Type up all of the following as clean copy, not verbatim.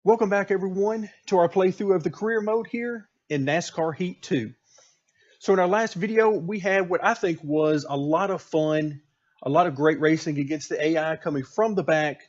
Welcome back, everyone, to our playthrough of the career mode here in NASCAR Heat 2. So in our last video, we had what I think was a lot of fun, a lot of great racing against the AI coming from the back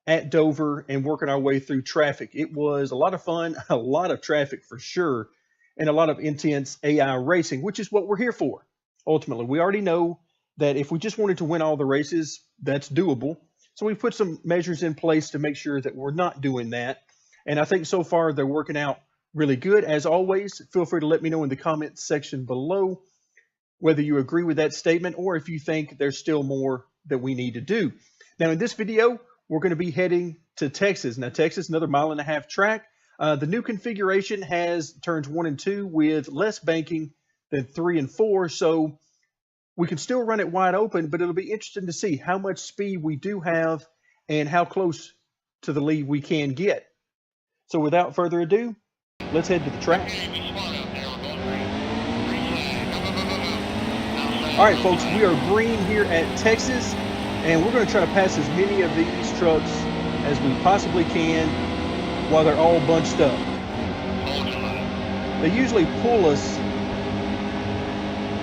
at Dover and working our way through traffic. It was a lot of fun, a lot of traffic for sure, and a lot of intense AI racing, which is what we're here for. Ultimately, we already know that if we just wanted to win all the races, that's doable. So we've put some measures in place to make sure that we're not doing that. And I think so far they're working out really good. As always, feel free to let me know in the comments section below whether you agree with that statement or if you think there's still more that we need to do. Now, in this video, we're going to be heading to Texas. Now, Texas, another 1.5 mile track. The new configuration has turns 1 and 2 with less banking than 3 and 4. So we can still run it wide open, but it'll be interesting to see how much speed we do have and how close to the lead we can get. So without further ado, let's head to the track. All right, folks, we are green here at Texas, and we're going to try to pass as many of these trucks as we possibly can while they're all bunched up. They usually pull us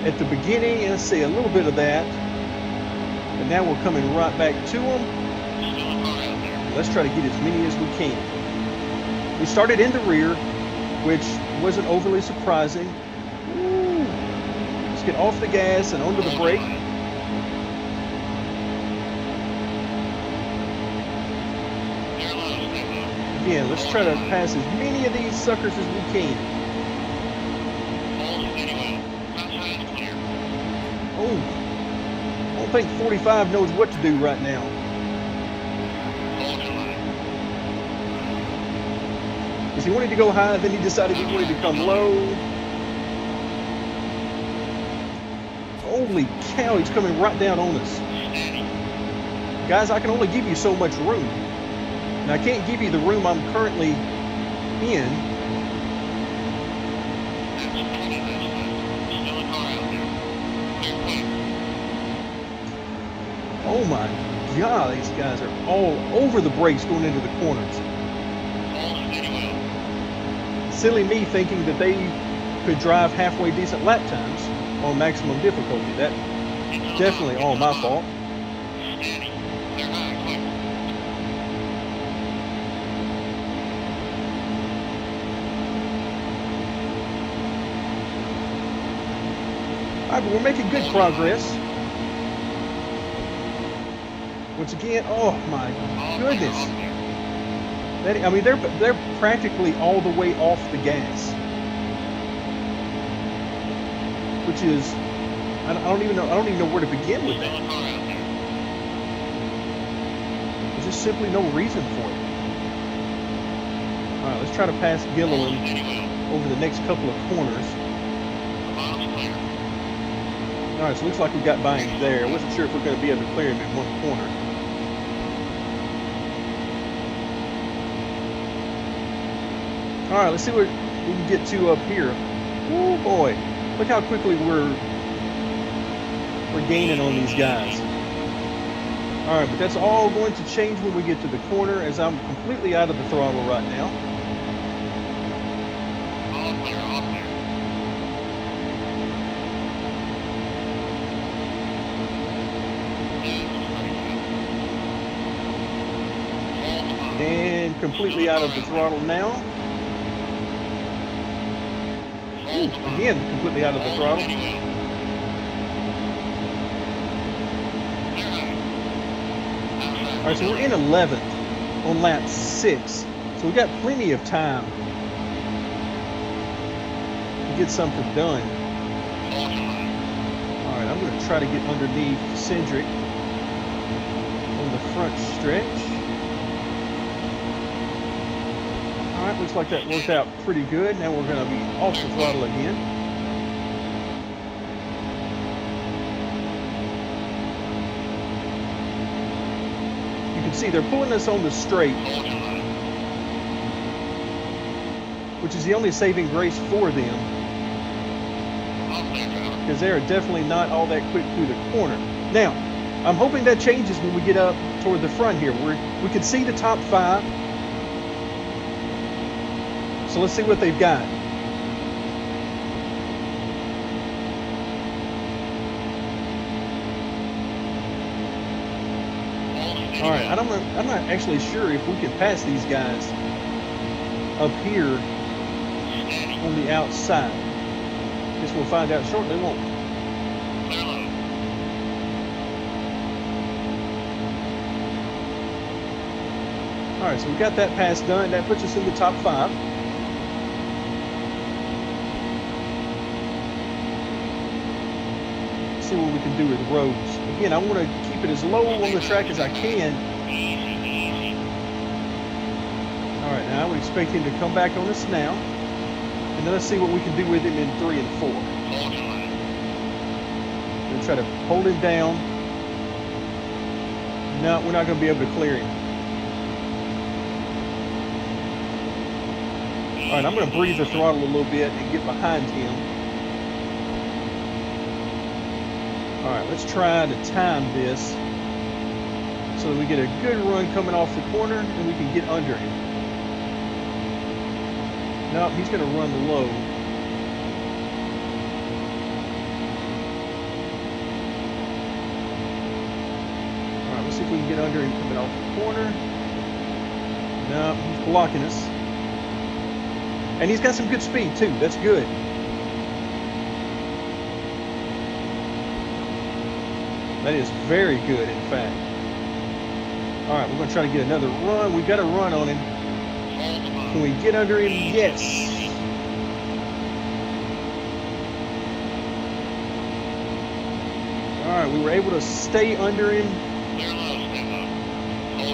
at the beginning, and let's see a little bit of that. And now we're coming right back to them. Let's try to get as many as we can. We started in the rear, which wasn't overly surprising. Ooh. Let's get off the gas and onto the brake. Again, let's try to pass as many of these suckers as we can. Oh, I don't think 45 knows what to do right now. He wanted to go high, then he decided he wanted to come low. Holy cow, he's coming right down on us. Guys, I can only give you so much room. And I can't give you the room I'm currently in. Oh my God, these guys are all over the brakes going into the corners. Silly me thinking that they could drive halfway decent lap times on maximum difficulty. That's definitely all my fault. All right, but we're making good progress. Once again, oh my goodness. I mean, they're practically all the way off the gas, which is I don't even know where to begin with that. There's just simply no reason for it. All right, let's try to pass Gilliland over the next couple of corners. All right, so it looks like we got by him there. I wasn't sure if we're going to be able to clear him in one corner. All right, let's see what we can get to up here. Oh boy, look how quickly we're gaining on these guys. All right, but that's all going to change when we get to the corner, as I'm completely out of the throttle right now. And completely out of the throttle now. Again, completely out of the throttle. All right, so we're in 11th on lap 6. So we got plenty of time to get something done. All right, I'm going to try to get underneath Cindric on the front stretch. All right, looks like that worked out pretty good. Now we're going to be off the throttle again. You can see they're pulling us on the straight, which is the only saving grace for them, because they are definitely not all that quick through the corner. Now, I'm hoping that changes when we get up toward the front here. We can see the top 5. So let's see what they've got. All right, I'm not actually sure if we can pass these guys up here on the outside. Guess we'll find out shortly, won't we? All right, so we got that pass done. That puts us in the top 5. Let's see what we can do with roads. Again, I want to keep it as low on the track as I can. All right, now I would expect him to come back on us now. And then let's see what we can do with him in 3 and 4. We'll try to hold him down. No, we're not going to be able to clear him. All right, I'm going to breathe the throttle a little bit and get behind him. All right, let's try to time this so that we get a good run coming off the corner and we can get under him. No, he's going to run low. All right, let's see if we can get under him coming off the corner. No, he's blocking us. And he's got some good speed too. That's good. That is very good, in fact. All right, we're going to try to get another run. We've got a run on him. Can we get under him? Yes. All right, we were able to stay under him.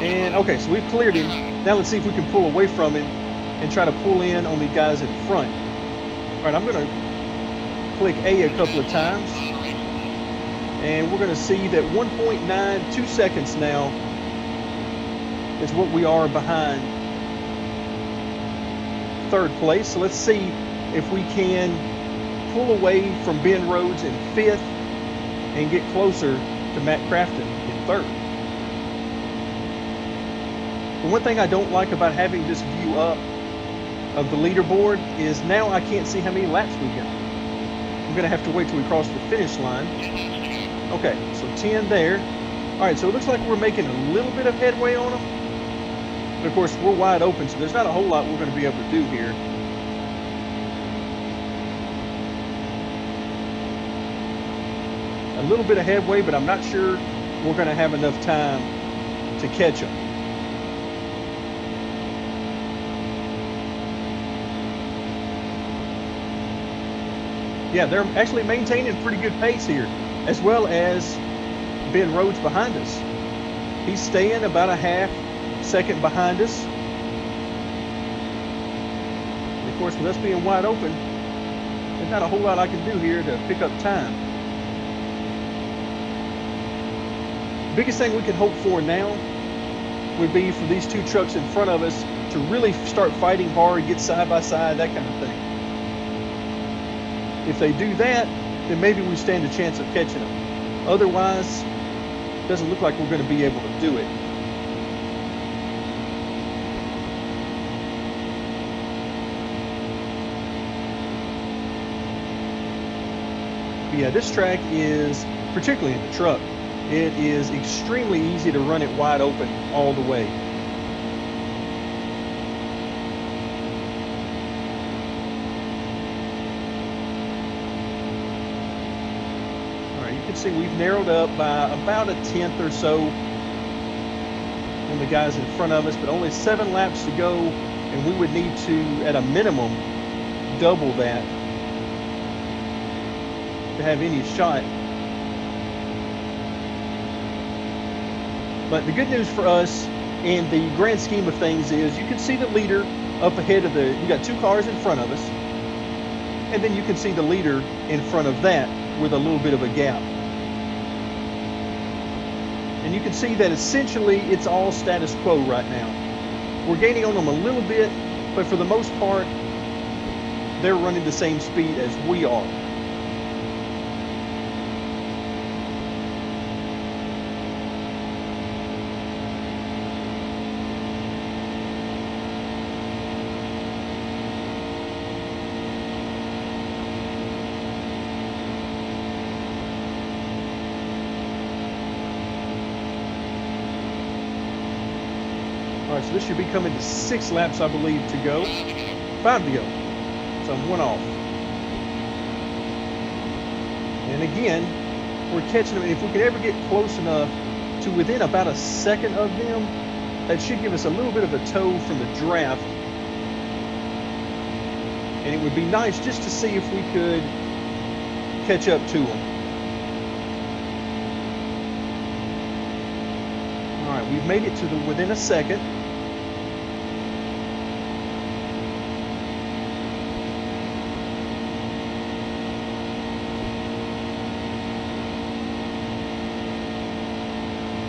And okay, so we've cleared him. Now let's see if we can pull away from him and try to pull in on the guys in front. All right, I'm going to click A a couple of times. And we're going to see that 1.92 seconds now is what we are behind third place. So let's see if we can pull away from Ben Rhodes in 5th and get closer to Matt Crafton in 3rd. The one thing I don't like about having this view up of the leaderboard is now I can't see how many laps we got. I'm going to have to wait till we cross the finish line. Okay, so 10 there. All right, so it looks like we're making a little bit of headway on them. But of course, we're wide open, so there's not a whole lot we're going to be able to do here. A little bit of headway, but I'm not sure we're going to have enough time to catch them. Yeah, they're actually maintaining pretty good pace here, as well as Ben Rhodes behind us. He's staying about a half second behind us. And of course, with us being wide open, there's not a whole lot I can do here to pick up time. Biggest thing we can hope for now would be for these two trucks in front of us to really start fighting hard, get side by side, that kind of thing. If they do that, then maybe we stand a chance of catching them. Otherwise, it doesn't look like we're going to be able to do it. But yeah, this track is, particularly in the truck, it is extremely easy to run it wide open all the way. See, we've narrowed up by about a 10th or so on the guys in front of us, but only 7 laps to go, and we would need to, at a minimum, double that to have any shot. But the good news for us in the grand scheme of things is you can see the leader up ahead of you got 2 cars in front of us, and then you can see the leader in front of that with a little bit of a gap. And you can see that essentially it's all status quo right now. We're gaining on them a little bit, but for the most part, they're running the same speed as we are. right, so this should be coming to 6 laps, I believe, to go. 5 to go. So I'm 1 off. And again, we're catching them. If we can ever get close enough to within about a second of them, that should give us a little bit of a tow from the draft. And it would be nice just to see if we could catch up to them. All right, we've made it to within a second.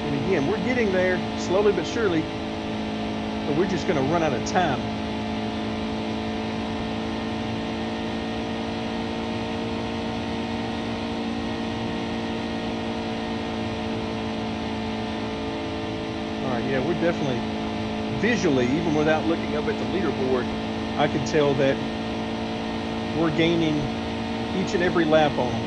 And again, we're getting there slowly but surely, but we're just going to run out of time. Yeah, we're definitely visually, even without looking up at the leaderboard, I can tell that we're gaining each and every lap on them.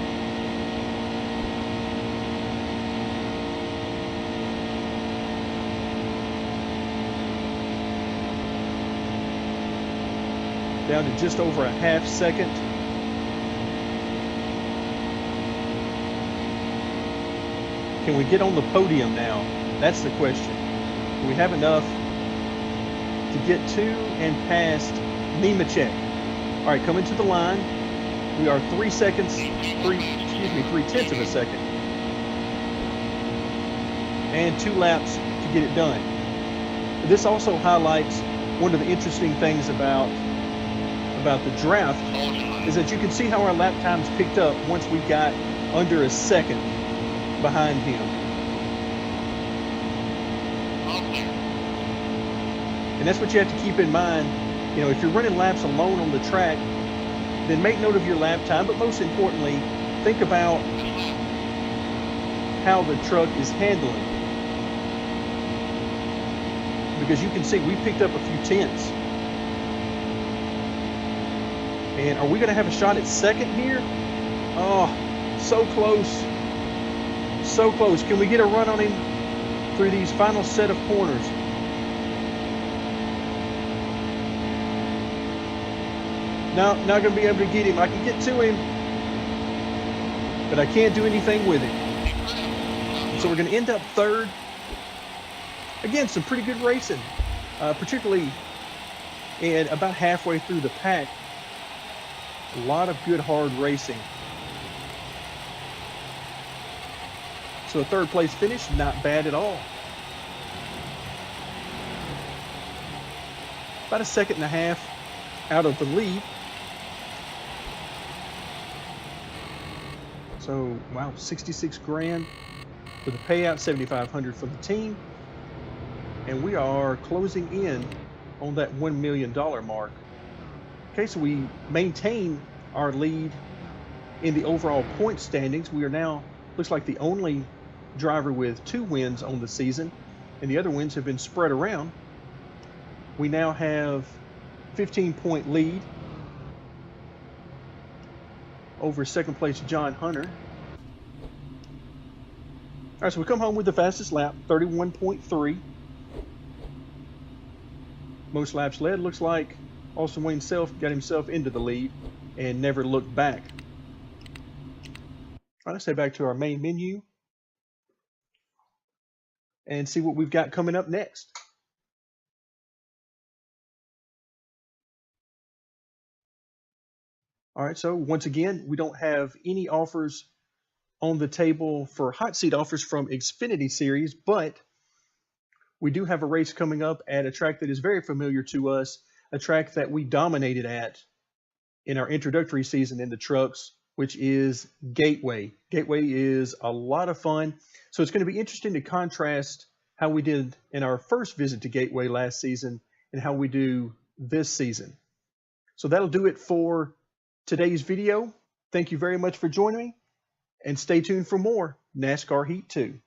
Down to just over a half second. Can we get on the podium now? That's the question. We have enough to get to and past Nemechek. All right, coming to the line. We are 3 tenths of a second. And 2 laps to get it done. This also highlights one of the interesting things about the draft is that you can see how our lap times picked up once we got under a second behind him. And that's what you have to keep in mind. You know, if you're running laps alone on the track, then make note of your lap time. But most importantly, think about how the truck is handling. Because you can see we picked up a few tenths. And are we going to have a shot at second here? Oh, so close. So close. Can we get a run on him through these final set of corners? No, not going to be able to get him. I can get to him, but I can't do anything with him. So we're going to end up third. Again, some pretty good racing, particularly and about halfway through the pack. A lot of good, hard racing. So a third place finish, not bad at all. About a second and a half out of the lead. So, wow, 66 grand for the payout, 7,500 for the team. And we are closing in on that $1 million mark. Okay, so we maintain our lead in the overall point standings. We are now, looks like, the only driver with 2 wins on the season, and the other wins have been spread around. We now have 15-point lead over second place John Hunter. All right, so we come home with the fastest lap, 31.3. Most laps led. Looks like Austin Wayne Self got himself into the lead and never looked back. All right, let's head back to our main menu and see what we've got coming up next. All right, so once again, we don't have any offers on the table for hot seat offers from Xfinity Series, but we do have a race coming up at a track that is very familiar to us, a track that we dominated at in our introductory season in the trucks, which is Gateway. Gateway is a lot of fun. So it's going to be interesting to contrast how we did in our first visit to Gateway last season and how we do this season. So that'll do it for today's video. Thank you very much for joining me, and stay tuned for more NASCAR Heat 2.